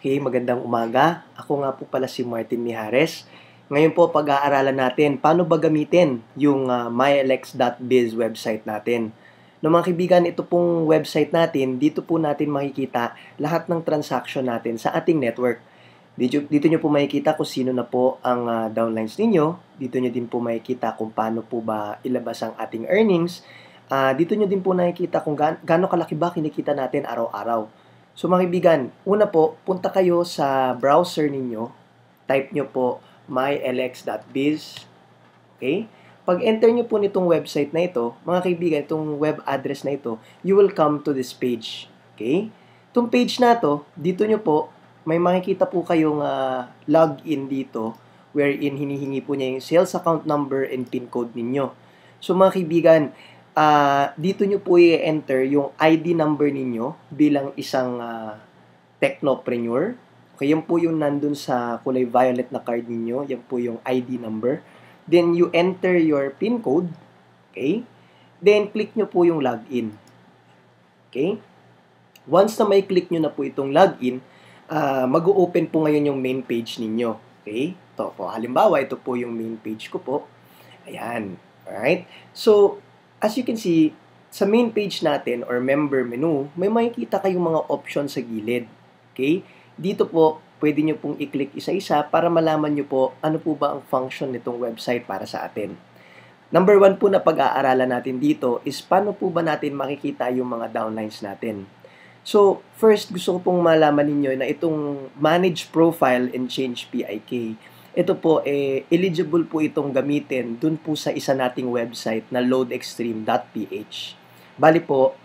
Okay, magandang umaga. Ako nga po pala si Martin Mijares. Ngayon po pag-aaralan natin paano ba gamitin yung myLX.biz website natin. No mga kaibigan, ito pong website natin, dito po natin makikita lahat ng transaction natin sa ating network. Dito nyo po makikita kung sino na po ang downlines ninyo. Dito nyo din po makikita kung paano po ba ilabas ang ating earnings. Dito nyo din po nakikita kung gaano kalaki ba kinikita natin araw-araw. So mga kaibigan, una po, punta kayo sa browser ninyo. Type nyo po mylx.biz. Okay? Pag enter nyo po nitong website na ito, mga kaibigan, itong web address na ito, you will come to this page. Okay? Itong page na to, dito nyo po, may makikita po kayong login dito wherein hinihingi po niya yung sales account number and PIN code ninyo. So mga kaibigan, dito nyo po i-enter yung ID number ninyo bilang isang technopreneur. Okay, yan po yung nandun sa kulay violet na card ninyo. Yan po yung ID number. Then, you enter your PIN code. Okay? Then, click nyo po yung login. Okay? Once na may click nyo na po itong login, mag-open po ngayon yung main page ninyo. Okay? Ito po. Halimbawa, ito po yung main page ko po. Ayan. Alright? So, as you can see, sa main page natin or member menu, may makikita kayong mga option sa gilid. Okay? Dito po, pwede nyo pong i-click isa-isa para malaman nyo po ano po ba ang function nitong website para sa atin. Number 1 po na pag-aaralan natin dito is paano po ba natin makikita yung mga downlines natin. So, first, gusto ko pong malaman ninyo na itong Manage Profile and Change PIK, ito po, eligible po itong gamitin dun po sa isa nating website na loadextreme.ph. Bali po,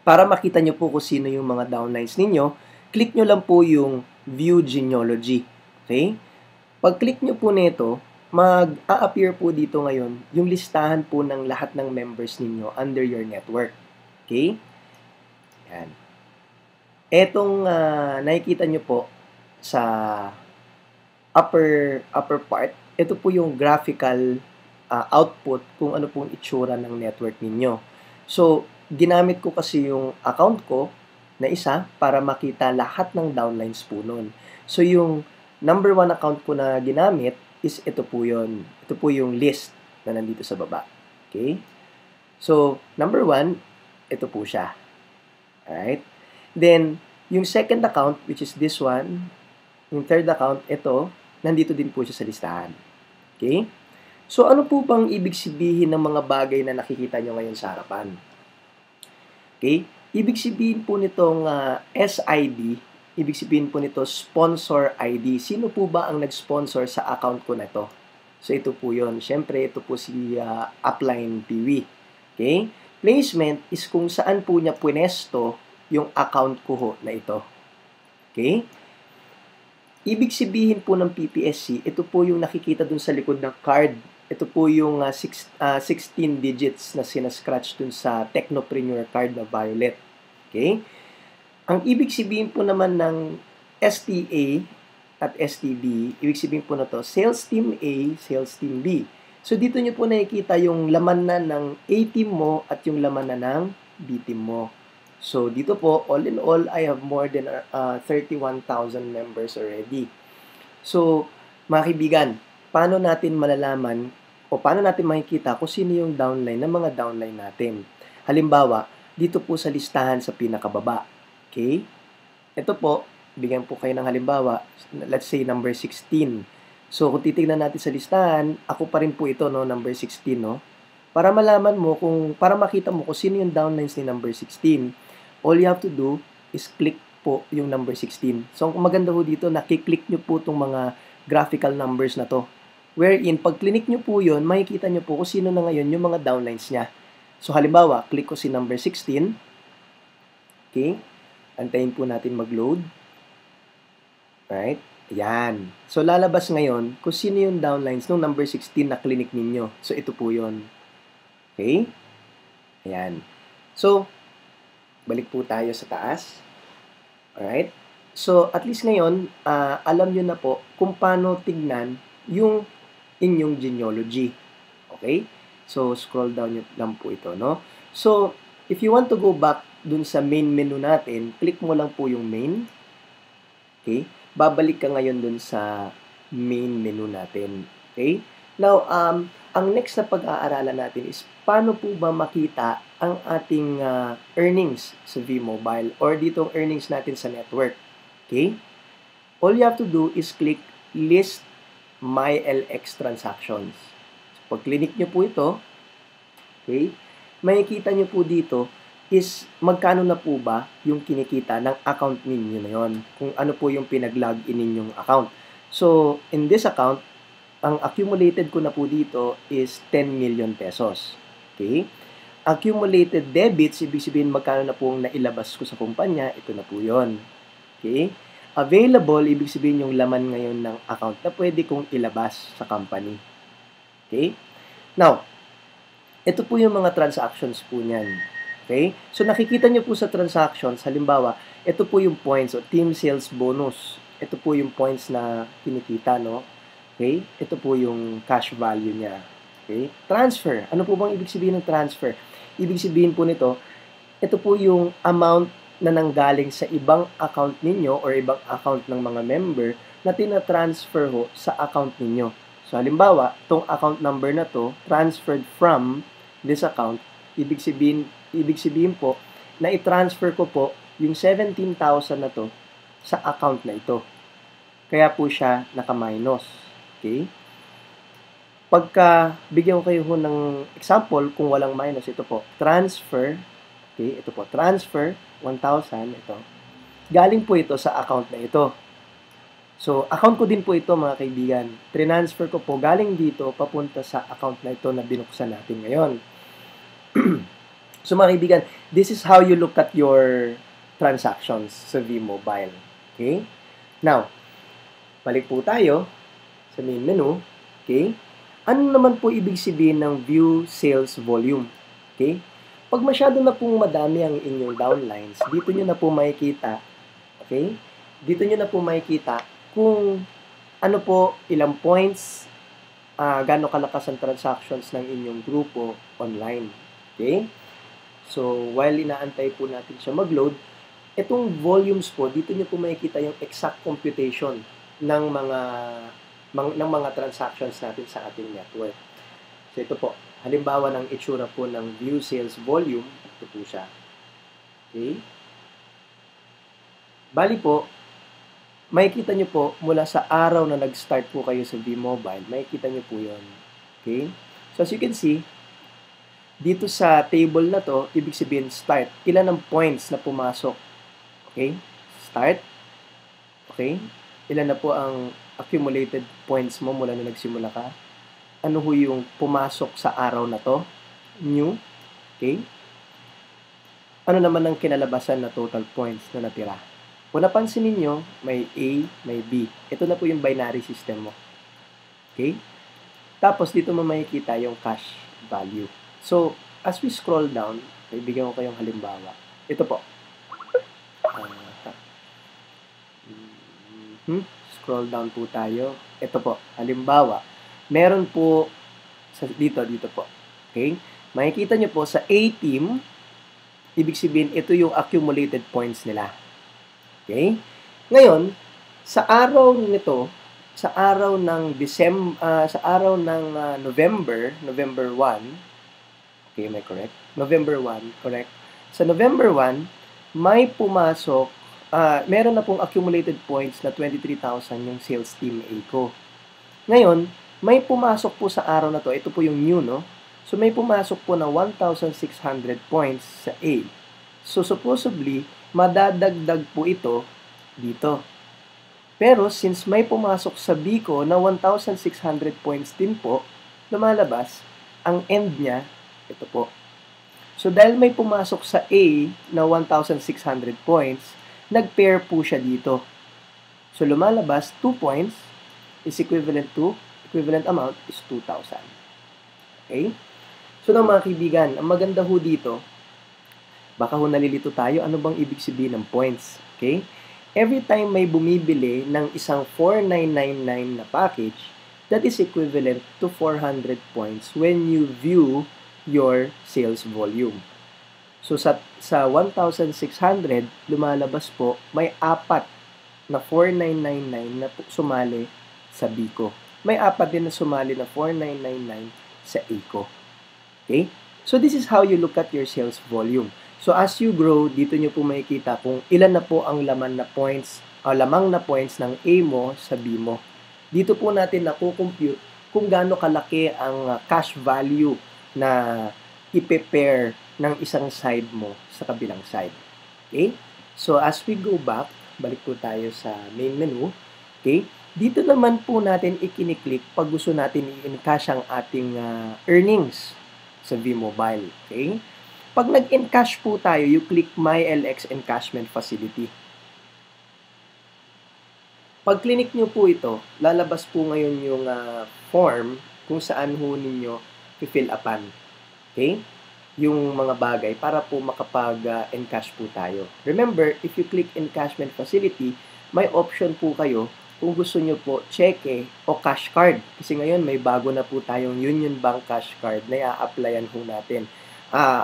para makita nyo po kung sino yung mga downlines ninyo, click nyo lang po yung View Genealogy. Okay? Pag-click nyo po nito, mag-a-appear po dito ngayon yung listahan po ng lahat ng members ninyo under your network. Okay? Yan. Etong nakikita nyo po sa upper part, ito po yung graphical output kung ano pong itsura ng network ninyo. So, ginamit ko kasi yung account ko na isa para makita lahat ng downlines po nun. So, yung number 1 account ko na ginamit is ito po yun. Ito po yung list na nandito sa baba. Okay? So, number 1, ito po siya. Alright? Then, yung second account, which is this one, yung third account, ito, nandito din po siya sa listahan. Okay? So, ano po bang ibig sabihin ng mga bagay na nakikita nyo ngayon sa harapan? Okay? Ibig sabihin po nitong SID, ibig sabihin po nito sponsor ID. Sino po ba ang nag-sponsor sa account ko na ito? So, ito po yun. Siyempre, ito po si Upline PV. Okay? Placement is kung saan po niya punesto yung account ko ho na ito. Okay? Ibig sabihin po ng PPSC, ito po yung nakikita dun sa likod ng card. Ito po yung 16 digits na sinascratch dun sa Technopreneur card na violet. Okay? Ang ibig sabihin po naman ng STA at STB, ibig sabihin po na to, Sales Team A, Sales Team B. So, dito nyo po nakikita yung laman na ng A team mo at yung laman na ng B team mo. So, dito po, all in all, I have more than 31,000 members already. So, mga kaibigan, paano natin malalaman o paano natin makikita kung sino yung downline ng mga downline natin? Halimbawa, dito po sa listahan sa pinakababa. Okay? Ito po, bigyan po kayo ng halimbawa, let's say number 16. So, kung titignan natin sa listahan, ako pa rin po ito, no, number 16, no? Para malaman mo, para makita mo kung sino yung downlines ni number 16, all you have to do is click po yung number 16. So, kung maganda ho dito, nakiklik nyo po itong mga graphical numbers na to. Wherein, pag click nyo po yun, makikita nyo po kung sino na ngayon yung mga downlines niya. So, halimbawa, click ko si number 16. Okay? Antayin po natin mag-load. Right? Ayan. So, lalabas ngayon kung sino yung downlines ng number 16 na clinic ninyo. So, ito po yun. Okay? Ayan. So, balik po tayo sa taas. Alright? So, at least ngayon, alam nyo na po kung paano tignan yung inyong genealogy. Okay? So, scroll down nyo lang po ito, no? So, if you want to go back dun sa main menu natin, click mo lang po yung main. Okay? Babalik ka ngayon dun sa main menu natin. Okay? Now, ang next na pag-aaralan natin is paano po ba makita ang ating earnings sa V-Mobile or ditong earnings natin sa network. Okay? All you have to do is click List My LX Transactions. So, pag click nyo po ito, okay, makikita nyo po dito is magkano na po ba yung kinikita ng account ninyo na yun. Kung ano po yung pinag-login ninyong account. So, in this account, ang accumulated ko na po dito is 10 million pesos. Okay? Accumulated debits, ibig sabihin magkano na po nailabas ko sa kumpanya, ito na po yun. Okay? Available, ibig sabihin yung laman ngayon ng account na pwede kong ilabas sa company. Okay? Now, ito po yung mga transactions po niyan. Okay? So, nakikita nyo po sa transactions, halimbawa, ito po yung points o team sales bonus. Ito po yung points na kinikita, no? Okay? Ito po yung cash value niya. Okay? Transfer. Ano po bang ibig sabihin ng transfer? Ibig sabihin po nito, ito po yung amount na nanggaling sa ibang account ninyo or ibang account ng mga member na tina-transfer ho sa account ninyo. So, halimbawa, itong account number na to transferred from this account, ibig sabihin po na i-transfer ko po yung 17,000 na to sa account na ito. Kaya po siya naka-minus. Okay? Pagka bigyan ko kayo ng example kung walang minus, ito po, transfer, okay, ito po, transfer 1,000, ito. Galing po ito sa account na ito. So, account ko din po ito mga kaibigan. Transfer ko po galing dito papunta sa account na ito na binuksan natin ngayon. So mga kaibigan, this is how you look at your transactions sa V-Mobile. Okay? Now, balik po tayo sa main menu. Okay? Ano naman po ibig sabihin ng view sales volume? Okay? Pag masyado na pong madami ang inyong downlines, dito nyo na po makikita, okay? Dito nyo na po makikita kung ano po, ilang points, gaano kalakas ang transactions ng inyong grupo online. Okay? So, while inaantay po natin siya mag-load, itong volumes po, dito nyo po makikita yung exact computation ng mga transactions natin sa ating network. So, ito po. Halimbawa ng itsura po ng view sales volume, ito po siya. Okay? Bali po, makikita nyo po mula sa araw na nag-start po kayo sa V-Mobile, makikita nyo po yun. Okay? So as you can see, dito sa table na to, ibig sabihin start. Ilan ang points na pumasok? Okay? Start. Okay? Ilan na po ang accumulated points mo mula na nagsimula ka? Ano ho yung pumasok sa araw na to? New. Okay? Ano naman ang kinalabasan na total points na natira? Kung napansin ninyo, may A, may B. Ito na po yung binary system mo. Okay? Tapos dito mo makikita yung cash value. So, as we scroll down, bibigyan ko kayong halimbawa. Ito po. Scroll down po tayo. Ito po, halimbawa. Meron po dito po. Okay? Makikita nyo po sa A team, ibig sabihin ito yung accumulated points nila. Okay? Ngayon, sa araw nito, sa araw ng November 1, okay, am I correct? November 1, correct? Sa November 1, may pumasok, meron na pong accumulated points na 23,000 yung sales team A ko. Ngayon, may pumasok po sa araw na to, ito po yung new, no? So, may pumasok po na 1,600 points sa A. So, supposedly, madadagdag po ito dito. Pero, since may pumasok sa B ko na 1,600 points din po, lumalabas, ang end niya, ito po. So, dahil may pumasok sa A na 1,600 points, nag-pair po siya dito. So, lumalabas, 2 points is equivalent amount is 2,000. Okay? So, na mga kaibigan, ang maganda ho dito, baka ho nalilito tayo, ano bang ibig sabihin ng points? Okay? Every time may bumibili ng isang 4,999 na package, that is equivalent to 400 points when you view your sales volume. So, sa 1,600, lumalabas po, may 4 na 4999 na sumali sa Bico. May 4 din na sumali na 4999 sa ACO. Okay? So this is how you look at your sales volume. So as you grow, dito nyo po makikita kung ilan na po ang lamang na points ng A mo sa B mo. Dito po natin nakukompute kung gaano kalaki ang cash value na i-pair ng isang side mo sa kabilang side. Okay? So as we go back, balik po tayo sa main menu. Okay? Dito naman po natin i-click pag gusto natin i-encash ang ating earnings sa V-Mobile. Okay? Pag nag-encash po tayo, you click My LX Encashment Facility. Pag click nyo po ito, lalabas po ngayon yung form kung saan ho ninyo i-fill upan. Okay? Yung mga bagay para po makapag-encash po tayo. Remember, if you click Encashment Facility, may option po kayo kung gusto nyo po cheque o cash card. Kasi ngayon may bago na po tayong Union Bank Cash Card na i-applyan ho natin.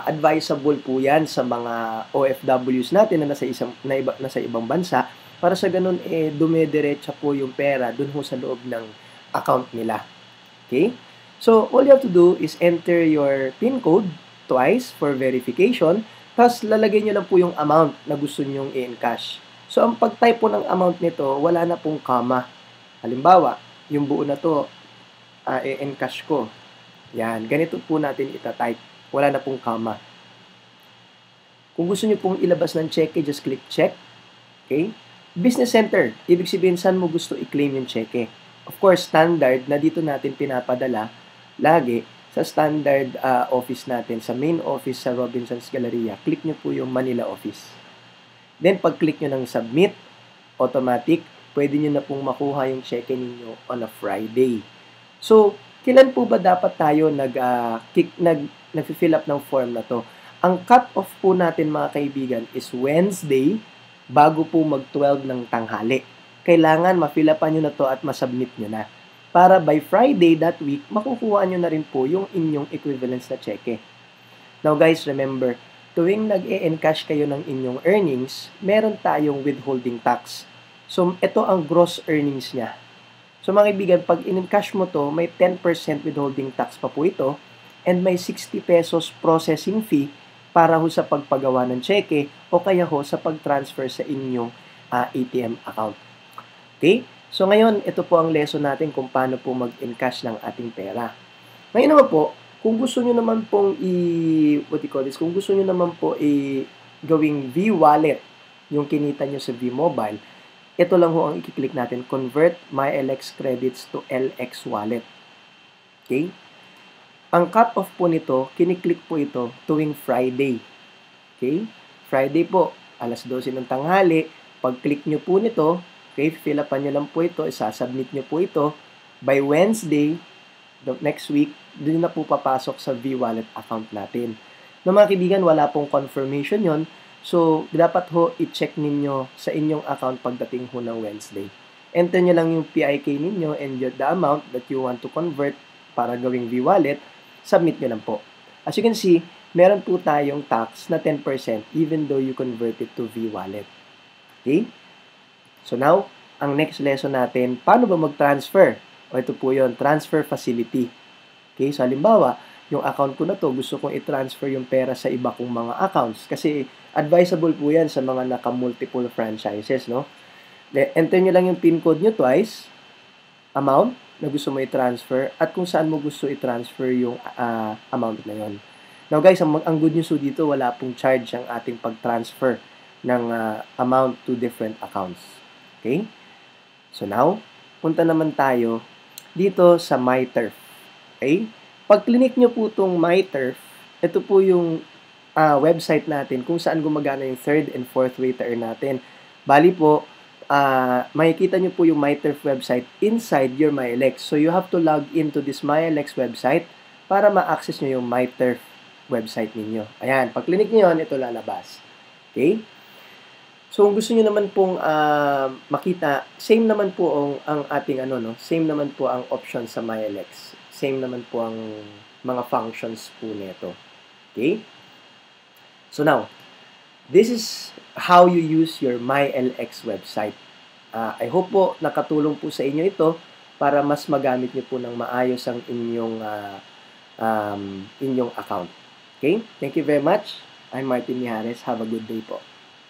Advisable po yan sa mga OFWs natin na nasa ibang bansa para sa ganun dumediretsa po yung pera dun ho sa loob ng account nila. Okay? So, all you have to do is enter your PIN code twice for verification, tapos lalagay nyo lang po yung amount na gusto nyong i-encash. So, ang pag-type po ng amount nito, wala na pong comma. Halimbawa, yung buo na to, i-encash ko. Yan, ganito po natin ita-type. Wala na pong comma. Kung gusto nyo pong ilabas ng cheque, just click check. Okay? Business center. Ibig sabihin, saan mo gusto i-claim yung cheque? Of course, standard na dito natin pinapadala lagi sa standard office natin, sa main office sa Robinsons Galleria. Click nyo po yung Manila office. Then, pag-click nyo ng submit, automatic, pwede nyo na pong makuha yung cheque ninyo on a Friday. So, kailan po ba dapat tayo nag-fill up ng form na to? Ang cut-off po natin mga kaibigan is Wednesday bago po mag-12 ng tanghali. Kailangan ma-fill upan nyo na to at masubmit nyo na. Para by Friday that week, makukuha nyo na rin po yung inyong equivalence na cheque. Now guys, remember, tuwing nag-e-encash kayo ng inyong earnings, meron tayong withholding tax. So, ito ang gross earnings niya. So mga kaibigan, pag in-encash mo to, may 10% withholding tax pa po ito and may 60 pesos processing fee para ho sa pagpagawa ng cheque o kaya ho sa pag-transfer sa inyong ATM account. Okay? So ngayon, ito po ang lesson natin kung paano po mag-encash ng ating pera. Ngayon naman po, kung gusto nyo naman pong kung gusto nyo naman po gawing V-Wallet yung kinita nyo sa V-Mobile, ito lang ho ang i-click natin, convert my LX credits to LX wallet. Okay? Ang cut-off po nito, kiniklik po ito tuwing Friday. Okay? Friday po, alas 12 ng tanghali, pag-click nyo po nito, okay, fill upan nyo lang po ito, isasubmit nyo po ito, by Wednesday, the next week, doon na po papasok sa V-Wallet account natin. No, mga kaibigan, wala pong confirmation yon. So, dapat ho, i-check ninyo sa inyong account pagdating ho ng Wednesday. Enter nyo lang yung PIK ninyo and the amount that you want to convert para gawing V-Wallet, submit nyo lang po. As you can see, meron po tayong tax na 10% even though you convert it to V-Wallet. Okay? So now, ang next lesson natin, paano ba mag-transfer? O ito po yon, transfer facility. Okay? So, halimbawa, yung account ko na to, gusto kong i-transfer yung pera sa iba kong mga accounts. Kasi, advisable po yan sa mga naka-multiple franchises, no? Enter nyo lang yung PIN code nyo twice, amount na gusto mo i-transfer, at kung saan mo gusto i-transfer yung amount na yon. Now guys, ang good news dito, wala pong charge ang ating pag-transfer ng amount to different accounts. Okay? So now, punta naman tayo dito sa MyTurf. Okay? Pag click nyo po itong MyTurf, ito po yung website natin kung saan gumagana yung third and fourth way to earn natin. Bali po, makikita nyo po yung MyTurf website inside your MyLX. So, you have to log into this MyLX website para ma-access nyo yung MyTurf website ninyo. Ayan, pag click nyo yun, ito lalabas. Okay? So, kung gusto nyo naman pong makita, same naman po ang ating same naman po ang option sa MyLX. Same naman po ang mga functions po nito. Okay? So now, this is how you use your MyLX website. I hope po nakatulong po sa inyo ito para mas magamit niyo po ng maayos ang inyong account. Okay? Thank you very much. I'm Martin Mijares. Have a good day po.